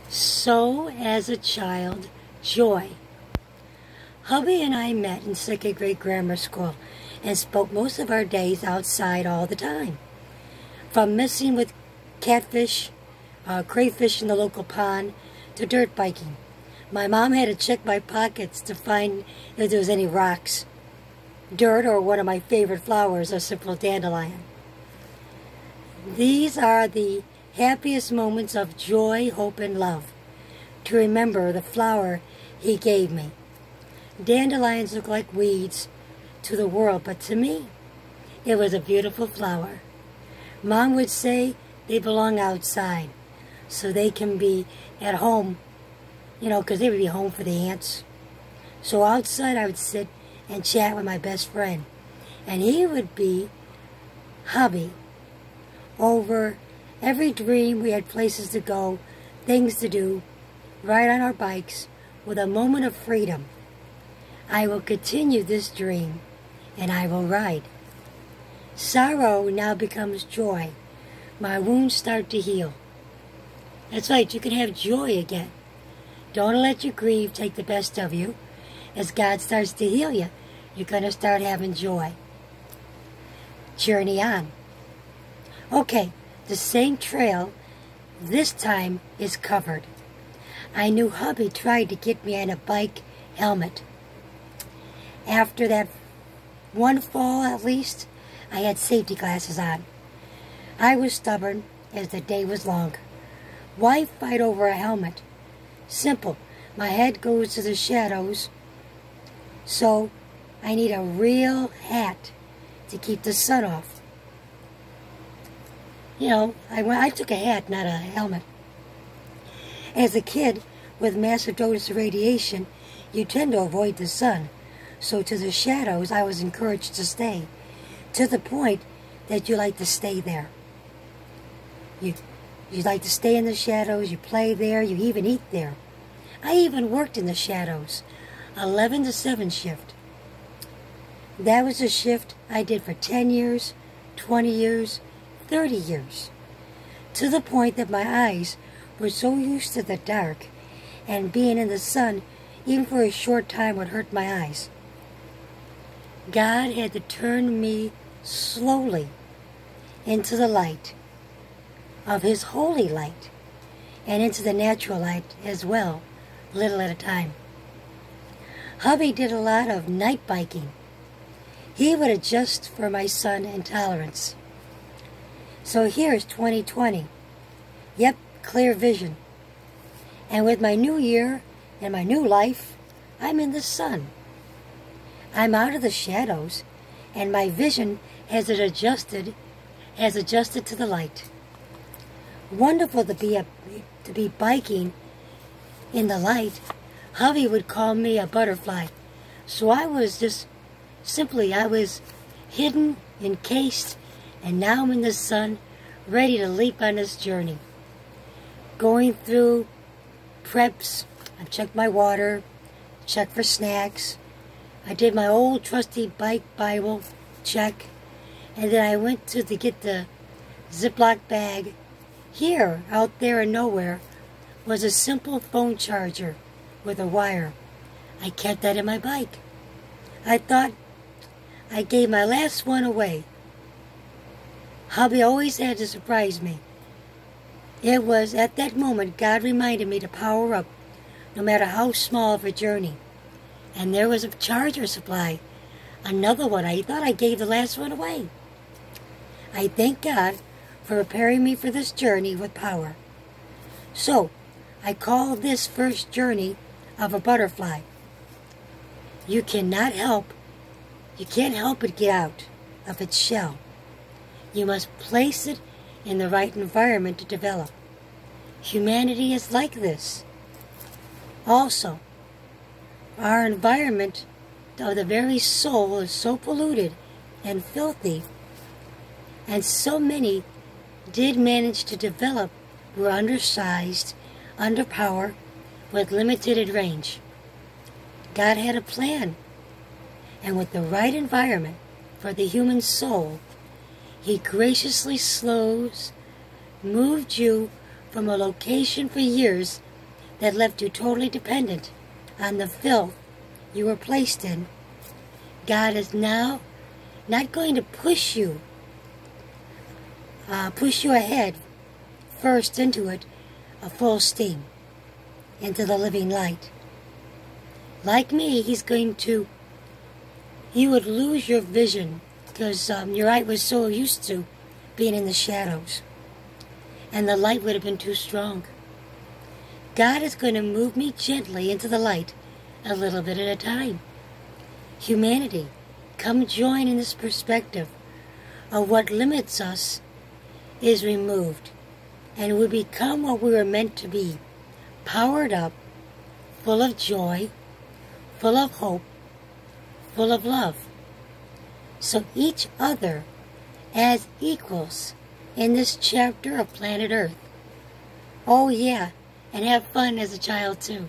So, as a child, joy. Hubby and I met in second grade grammar school and spent most of our days outside all the time. From messing with catfish, crayfish in the local pond, to dirt biking. My mom had to check my pockets to find if there was any rocks, dirt, or one of my favorite flowers, a simple dandelion. These are the happiest moments of joy, hope, and love. To remember the flower he gave me. Dandelions look like weeds to the world, but to me, it was a beautiful flower. Mom would say they belong outside, so they can be at home, because they would be home for the ants. So outside I would sit and chat with my best friend, and he would be hubby. Over every dream, we had places to go, things to do, ride on our bikes with a moment of freedom. I will continue this dream, and I will ride. Sorrow now becomes joy. My wounds start to heal. That's right, you can have joy again. Don't let your grief take the best of you. As God starts to heal you, you're going to start having joy. Journey on. Okay, the same trail, this time is covered. I knew hubby tried to get me on a bike helmet. After that one fall, at least, I had safety glasses on. I was stubborn as the day was long. Why fight over a helmet? Simple. My head goes to the shadows, so I need a real hat to keep the sun off. I took a hat, not a helmet. As a kid, with massive doses of radiation, you tend to avoid the sun. So to the shadows, I was encouraged to stay, to the point that you like to stay there. You like to stay in the shadows, you play there, you even eat there. I even worked in the shadows, 11 to 7 shift. That was a shift I did for 10 years, 20 years, 30 years, to the point that my eyes were so used to the dark, and being in the sun, even for a short time, would hurt my eyes. God had to turn me slowly into the light of His holy light, and into the natural light as well, little at a time. Hubby did a lot of night biking. He would adjust for my sun intolerance. So here's 2020. Yep, clear vision. And with my new year and my new life, I'm in the sun. I'm out of the shadows, and my vision has adjusted to the light. Wonderful to be biking in the light. Hubby would call me a butterfly. So I was hidden, encased, and now I'm in the sun, ready to leap on this journey. Going through preps, I checked my water, checked for snacks. I did my old trusty bike Bible check, and then I went to get the Ziploc bag. Here, out there in nowhere, was a simple phone charger with a wire. I kept that in my bike. I thought I gave my last one away. Hubby always had to surprise me. It was at that moment God reminded me to power up, no matter how small of a journey. And there was a charger supply, another one. I thought I gave the last one away. I thank God for preparing me for this journey with power. So, I call this first journey of a butterfly. You can't help but get out of its shell. You must place it in the right environment to develop. Humanity is like this. Also, our environment of the very soul is so polluted and filthy, and so many did manage to develop were undersized, underpowered, with limited range. God had a plan, and with the right environment for the human soul, He graciously moved you from a location for years that left you totally dependent on the filth you were placed in, God is now not going to push you ahead first into it, a full steam, into the living light. Like me, you would lose your vision because your eye was so used to being in the shadows, and the light would have been too strong. God is going to move me gently into the light, a little bit at a time. Humanity, come join in this perspective of what limits us is removed, and we become what we were meant to be, powered up, full of joy, full of hope, full of love. So each other as equals in this chapter of planet Earth. Oh yeah, and have fun as a child too.